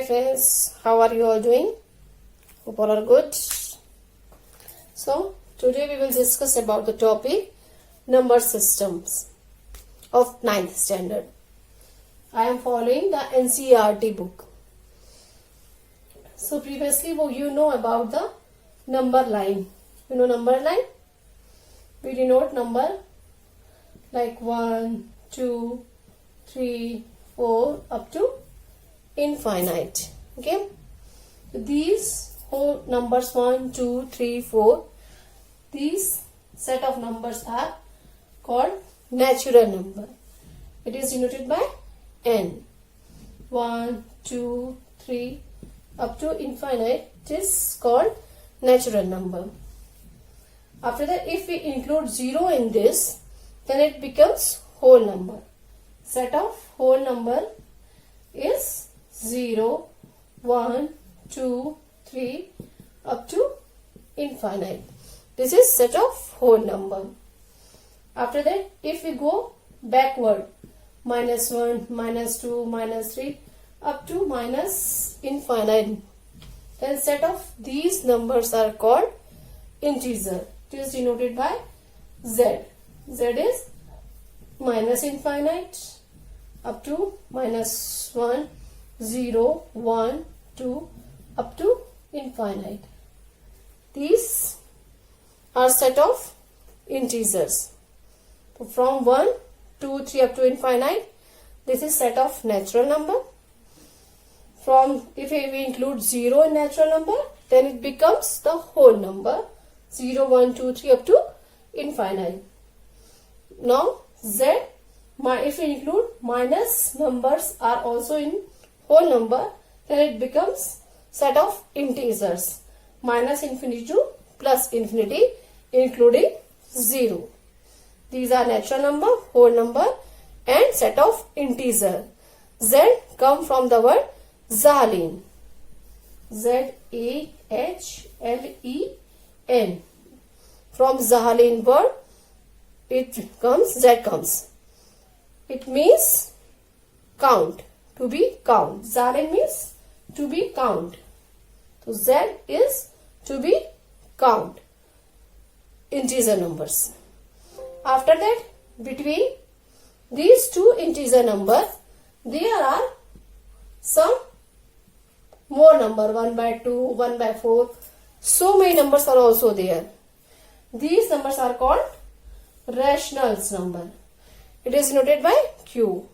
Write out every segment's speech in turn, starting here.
Hi friends, how are you all doing? Hope all are good. So today we will discuss about the topic number systems of 9th standard. I am following the NCERT book. So previously you know about the number line. You know number line? We denote number like 1, 2, 3, 4 up to infinite. Okay, these whole numbers 1, 2, 3, 4, these set of numbers are called natural number. It is denoted by n. 1, 2, 3 up to infinite, it is called natural number. After that, if we include 0 in this, then it becomes whole number. Set of whole number is 0, 1, 2, 3 up to infinite. This is set of whole number. After that, if we go backward, minus 1, minus 2, minus 3 up to minus infinite, then set of these numbers are called integer. It is denoted by z. Z is minus infinite up to minus 1, 0, 1, 2 up to infinite. These are set of integers. So from 1, 2, 3 up to infinite, this is set of natural number. From, if we include 0 in natural number, then it becomes the whole number. 0, 1, 2, 3 up to infinite. Now z, if we include minus numbers are also in whole number, then it becomes set of integers. Minus infinity to plus infinity including 0. These are natural number, whole number and set of integer. Z come from the word Zahlen. Z-A-H-L-E-N. From Zahlen word Z comes. It means count, to be count. Zahlen means to be count. So Z is to be count. Integer numbers. After that, between these two integer numbers, there are some more number, 1 by 2, 1 by 4. So many numbers are also there. These numbers are called rationals number. It is denoted by Q.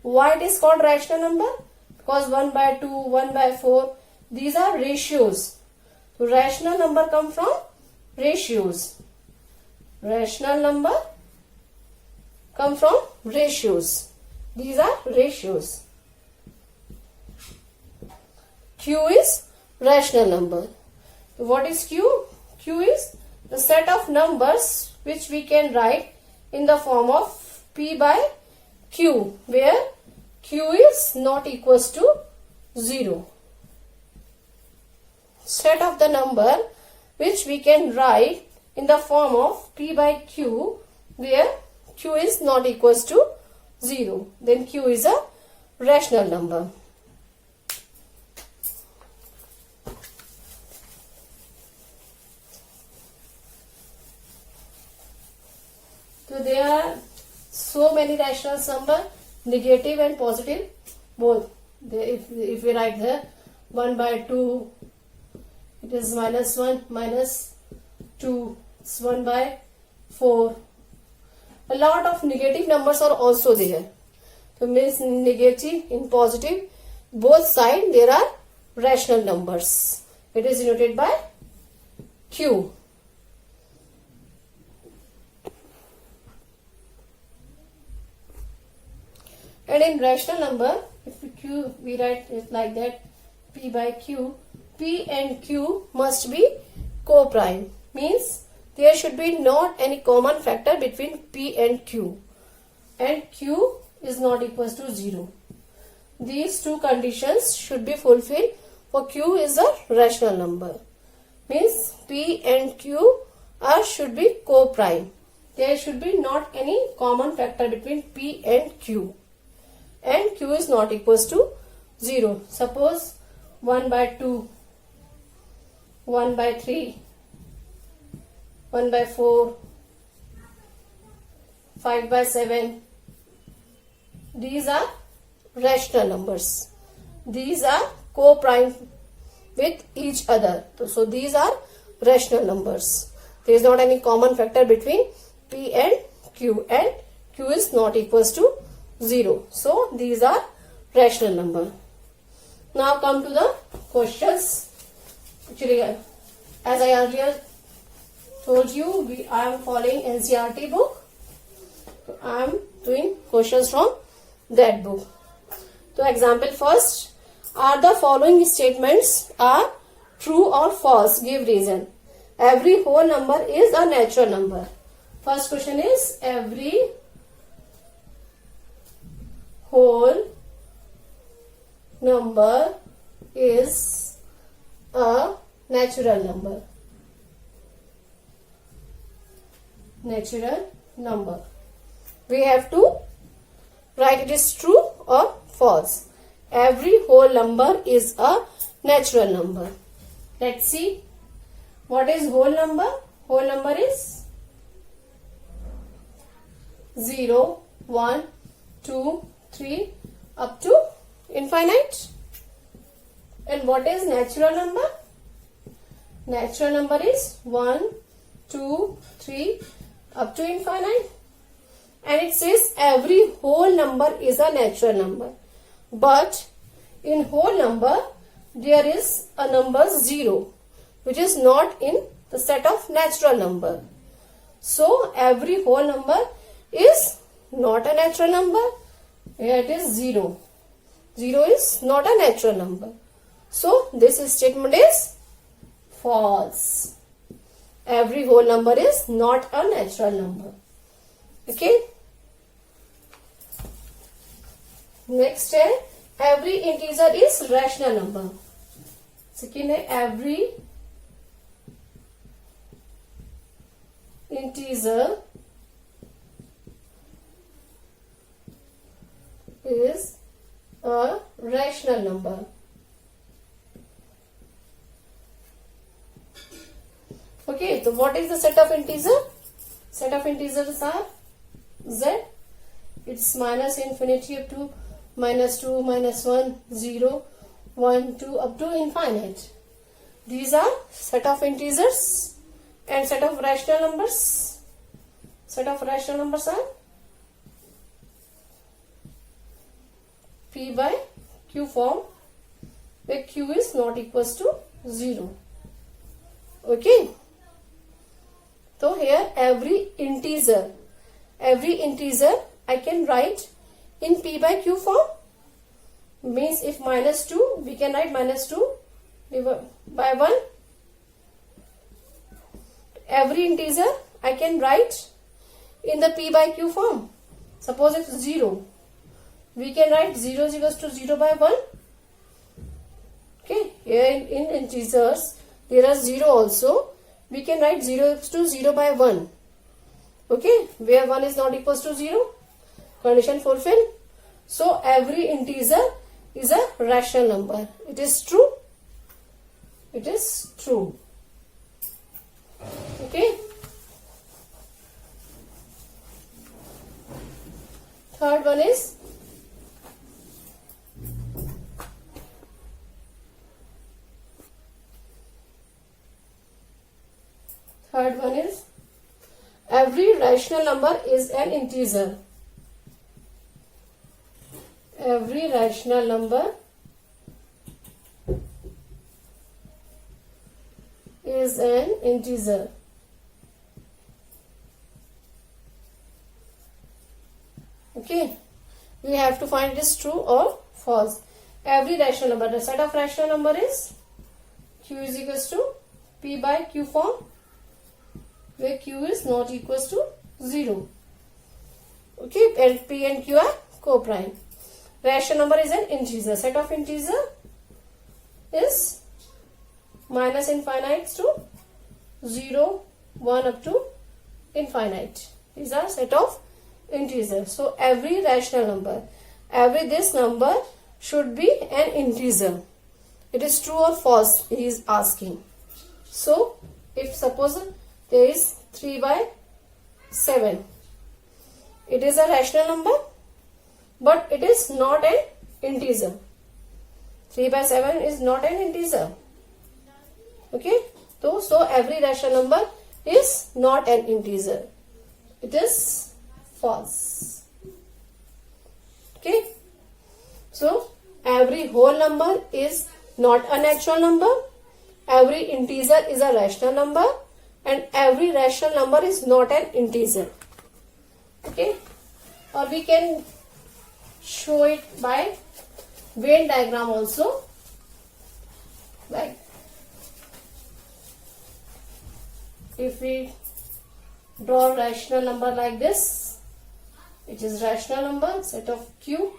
Why it is called rational number? Because 1 by 2, 1 by 4, these are ratios. So rational number come from ratios. Rational number come from ratios. These are ratios. Q is rational number. What is Q? Q is the set of numbers which we can write in the form of P by Q, where Q is not equals to 0. Set of the number which we can write in the form of P by Q, where Q is not equals to 0. Then Q is a rational number. So there are so many rational numbers, negative and positive both. If we write here 1 by 2, it is minus 1, minus 2, it's 1 by 4. A lot of negative numbers are also there. So means negative in positive, both sides there are rational numbers. It is denoted by Q. And in rational number, if we write it like that, P by Q, P and Q must be co-prime. Means there should be not any common factor between P and Q. And Q is not equals to 0. These two conditions should be fulfilled for Q is a rational number. Means P and Q should be co-prime. There should be not any common factor between P and Q. And Q is not equals to 0. Suppose 1 by 2, 1 by 3, 1 by 4, 5 by 7. These are rational numbers. These are co-prime with each other. So these are rational numbers. There is not any common factor between P and Q is not equals to 0. So these are rational number. Now come to the questions. Actually, as I earlier told you, I am following NCERT book. So I am doing questions from that book. So example first, are the following statements are true or false? Give reason. Every whole number is a natural number. First question is, every whole number is a natural number. Natural number. We have to write it is true or false. Every whole number is a natural number. Let's see. What is whole number? Whole number is 0, 1, 2, 3 up to infinite. And what is natural number? Natural number is 1, 2, 3 up to infinite. And it says every whole number is a natural number. But in whole number there is a number 0, which is not in the set of natural number. So every whole number is not a natural number. Here it is 0. 0 is not a natural number. So this statement is false. Every whole number is not a natural number. Okay. Next है, every integer is rational number. Second है, every integer is a rational number. Okay, so what is the set of integer? Set of integers are z. It's minus infinity up to minus 2, minus 1, 0, 1, 2 up to infinite. These are set of integers. And set of rational numbers. Set of rational numbers are P by Q form, where Q is not equals to 0. Okay. So here every integer I can write in P by Q form. Means if minus 2, we can write minus 2 by 1. Every integer I can write in the P by Q form. Suppose it's 0. We can write 0 is equals to 0 by 1. Okay. Here in integers there are 0 also. We can write 0 is to 0 by 1. Okay. Where 1 is not equals to 0. Condition fulfilled. So every integer is a rational number. It is true. It is true. Okay. Third one is every rational number is an integer. Every rational number is an integer. Okay. We have to find this true or false. Every rational number, the set of rational number is Q is equals to P by Q form, where Q is not equals to 0. Okay. And P and Q are co-prime. Rational number is an integer. Set of integer is minus infinite to 0, 1 up to infinite. These are set of integers. So every rational number, every this number should be an integer. It is true or false, he is asking. So, if suppose there is 3 by 7, it is a rational number, but it is not an integer. 3 by 7 is not an integer. Okay, so every rational number is not an integer. It is false. Okay, so every whole number is not a natural number, every integer is a rational number, and every rational number is not an integer. Okay, or we can show it by Venn diagram also, like if we draw rational number like this, it is rational number, set of Q.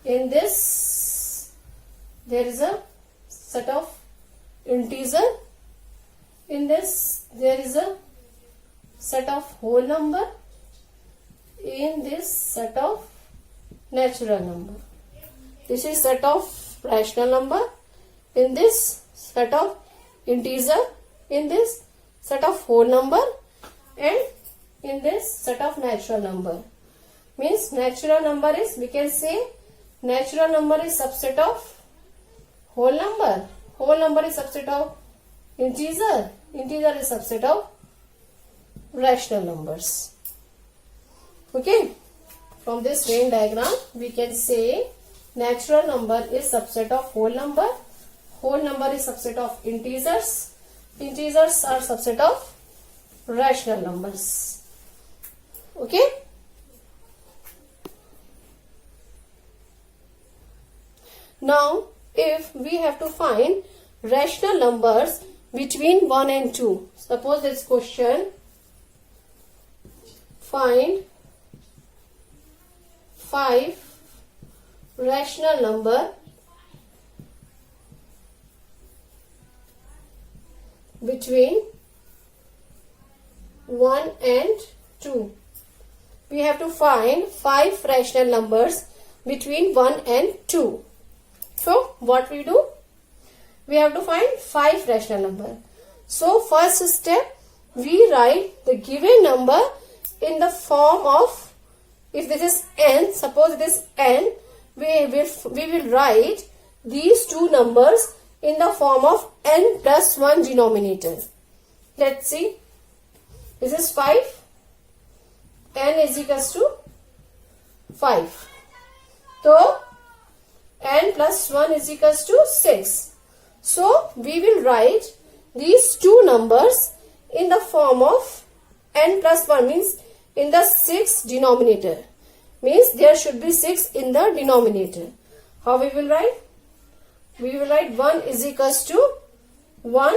In this, there is a set of integer. In this, there is a set of whole number. In this, set of natural number. This is set of rational number. In this, set of integer. In this, set of whole number. And in this, set of natural number. Means natural number is, we can say, natural number is subset of whole number. Whole number is subset of integer. Integer is subset of rational numbers. Okay. From this Venn diagram, we can say natural number is subset of whole number. Whole number is subset of integers. Integers are subset of rational numbers. Okay. Now, if we have to find rational numbers between 1 and 2, suppose this question, find 5 rational number between 1 and 2. We have to find 5 rational numbers between 1 and 2. So, what we do? We have to find 5 rational numbers. So, first step, we write the given number in the form of, if this is n, suppose it is n, we will write these two numbers in the form of n plus 1 denominator. Let's see. This is 5. N is equals to 5. So, n plus 1 is equals to 6. So, we will write these two numbers in the form of n plus 1, means in the 6 denominator. Means there should be 6 in the denominator. How we will write? We will write 1 is equals to 1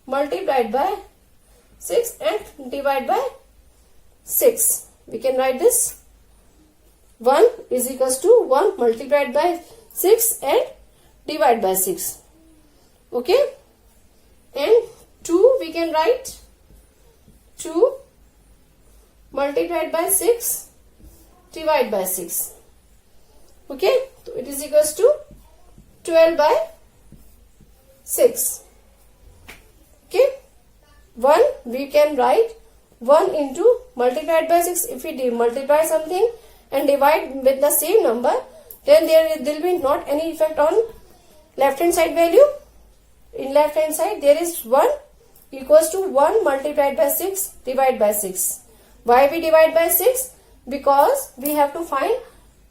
multiplied by 6 and divide by 6. We can write this. 1 is equals to 1 multiplied by 6 and divide by 6. Okay. And 2 we can write 2 multiplied by 6 divide by 6. Okay. So it is equals to 12 by 6. Okay. 1 we can write 1 into multiplied by 6. If we multiply something and divide with the same number, then there will be not any effect on left hand side value. In left hand side there is 1 equals to 1 multiplied by 6 divided by 6. Why we divide by 6? Because we have to find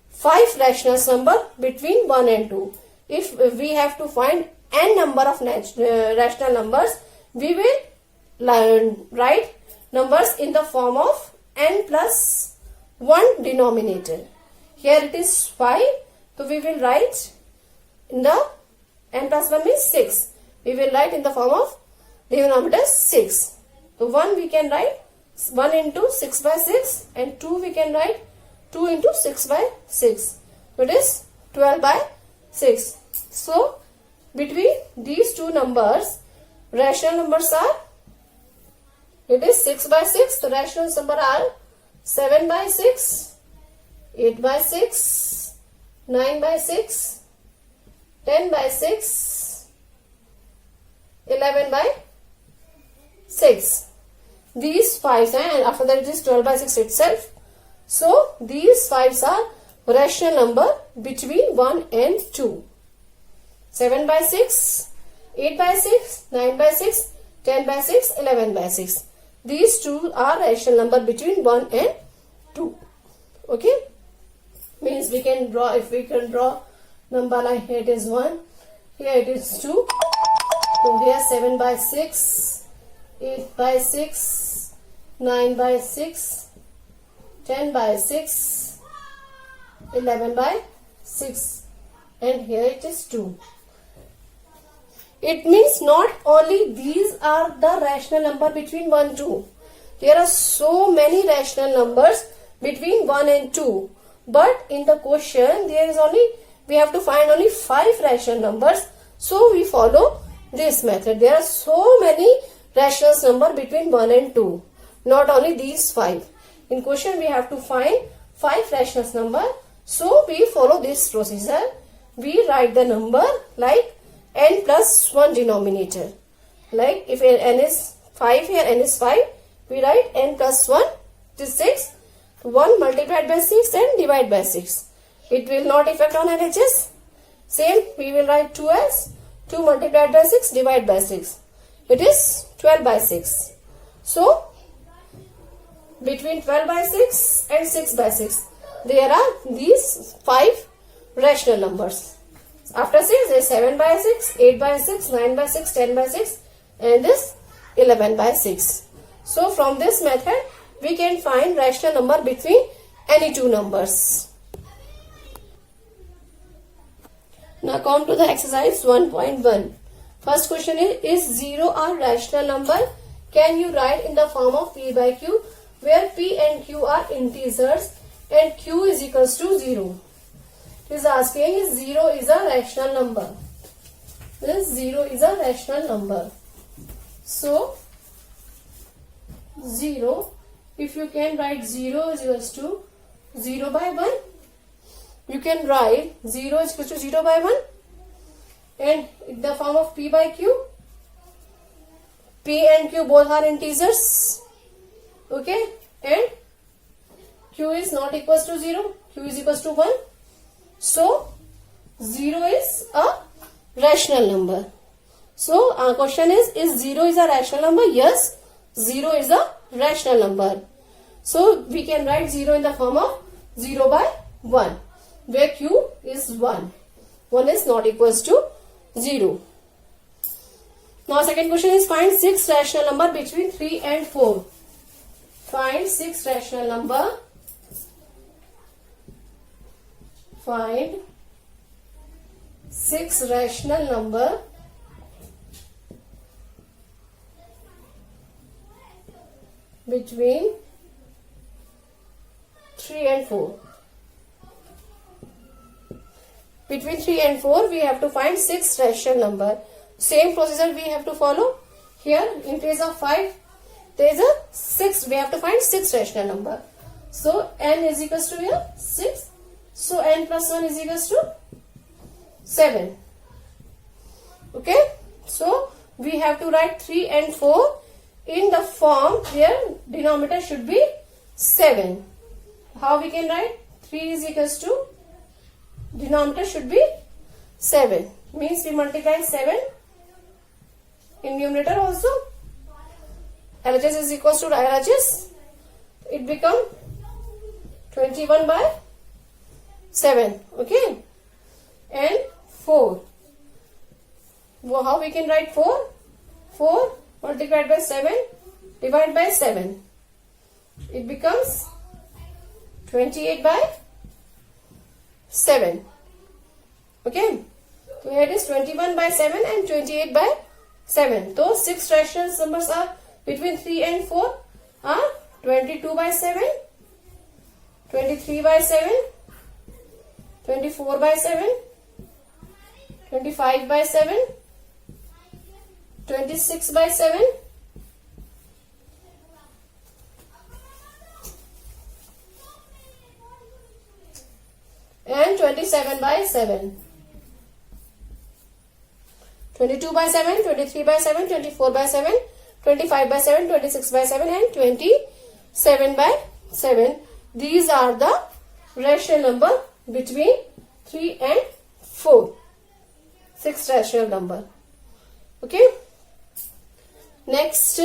5 rational number between 1 and 2. If we have to find n number of rational numbers, we will write numbers in the form of n plus 1 denominator. Here it is 5. So we will write in the n plus 1 means 6. We will write in the form of denominator 6. So 1 we can write 1 into 6 by 6, and 2 we can write 2 into 6 by 6. So it is 12 by 6. So between these two numbers, rational numbers are, it is 6 by 6. The rational number are 7 by 6, 8 by 6, 9 by 6, 10 by 6, 11 by 6. These 5s, and after that it is 12 by 6 itself. So these 5s are rational number between 1 and 2. 7 by 6, 8 by 6, 9 by 6, 10 by 6, 11 by 6. These two are rational number between 1 and 2. Okay. Means we can draw, if we can draw number like here it is 1, here it is 2. So here 7 by 6, 8 by 6, 9 by 6, 10 by 6, 11 by 6, and here it is 2. It means not only these are the rational number between 1 and 2. There are so many rational numbers between 1 and 2. But in the question there is only, we have to find only 5 rational numbers. So we follow this method. There are so many rational number between 1 and 2. Not only these 5. In question we have to find 5 rational number. So we follow this procedure. We write the number like n plus 1 denominator. Like if n is 5 here, n is 5, we write n plus 1, it is 6. 1 multiplied by 6 and divide by 6. It will not affect on LHS. Same, we will write 2 as 2 multiplied by 6 divide by 6. It is 12 by 6. So, between 12 by 6 and 6 by 6, there are these 5 rational numbers. After 6, there is 7 by 6, 8 by 6, 9 by 6, 10 by 6, and this 11 by 6. So, from this method, we can find rational number between any two numbers. Now come to the exercise 1.1. First question is 0 a rational number? Can you write in the form of P by Q, where P and Q are integers and Q is equals to 0? It is asking is 0 is a rational number. This 0 is a rational number. So 0, if you can write 0 is equals to 0 by 1, you can write 0 is equals to 0 by 1, and in the form of P by Q, P and Q both are integers, okay, and Q is not equals to 0, Q is equals to 1. So 0 is a rational number. So our question is 0 is a rational number? Yes, 0 is a rational number. So we can write 0 in the form of 0 by 1, where Q is 1. 1 is not equals to 0. Now second question is find 6 rational number between 3 and 4. Find 6 rational number. Find 6 rational number between 3 and 4. Between 3 and 4 we have to find 6 rational number. Same procedure we have to follow. Here in place of 5 there is a 6. We have to find 6 rational number. So n is equals to here 6. So n plus 1 is equals to 7. Okay. So we have to write 3 and 4 in the form where denominator should be 7. How we can write? 3 is equals to denominator should be 7. Means we multiply 7 in numerator also. LHS is equals to LHS. It become 21 by 7. Okay. And 4. Well, how we can write 4? 4 multiplied by 7 divided by 7. It becomes 28 by 7. Okay. So here it is 21 by 7 and 28 by 7. Those 6 rational numbers are between 3 and 4 are 22 by 7, 23 by 7, 24 by 7, 25 by 7, 26 by 7, and 27 by 7. 22 by 7, 23 by 7, 24 by 7, 25 by 7, 26 by 7 and 27 by 7. These are the rational number between 3 and 4. 6 rational number. Okay. Next,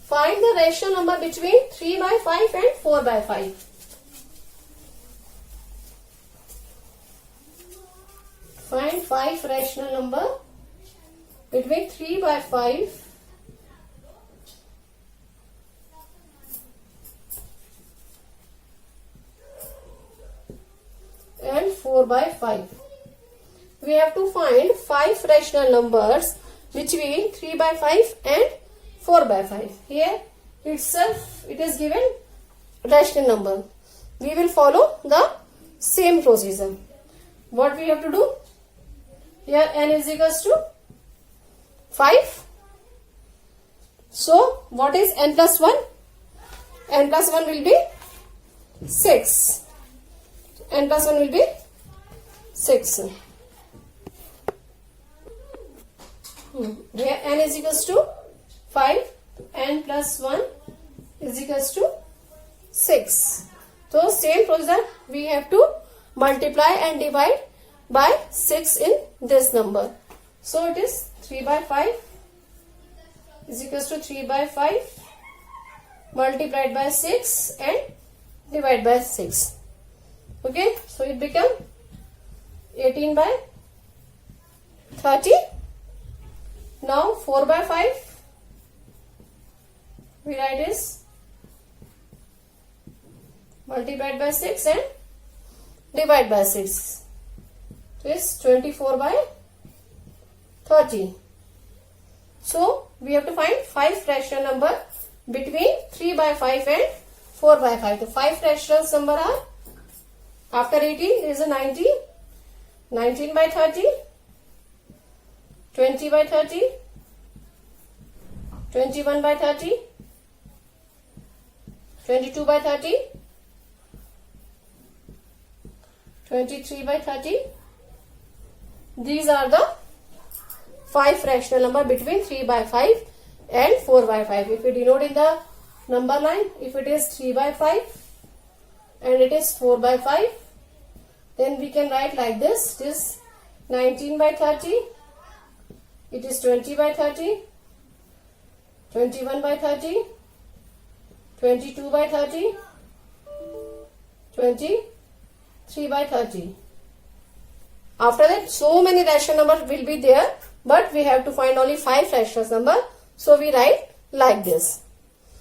find the rational number between 3 by 5 and 4 by 5. Find 5 rational number between 3 by 5 and 4 by 5. We have to find 5 rational numbers between 3 by 5 and 4 by 5. Here itself it is given rational number. We will follow the same procedure. What we have to do? Here n is equals to 5. So what is n plus 1? N plus 1 will be 6. N plus 1 will be 6. Here n is equals to 5. N plus 1 is equals to 6. So same procedure, we have to multiply and divide by 6 in this number. So it is 3 by 5 is equals to 3 by 5 multiplied by 6 and divide by 6. Okay, so it become 18 by 30. Now 4 by 5 we write is multiplied by 6 and divide by 6. So it's 24 by 30. So we have to find 5 rational number between 3 by 5 and 4 by 5. The 5 rational number are, after 18 there is a 90, 19 by 30, 20 by 30, 21 by 30, 22 by 30, 23 by 30. These are the 5 rational number between 3 by 5 and 4 by 5. If we denote in the number line, if it is 3 by 5 and it is 4 by 5, then we can write like this. It is 19 by 30, it is 20 by 30, 21 by 30, 22 by 30, 23 by 30. After that, so many rational numbers will be there, but we have to find only 5 rational number. So we write like this.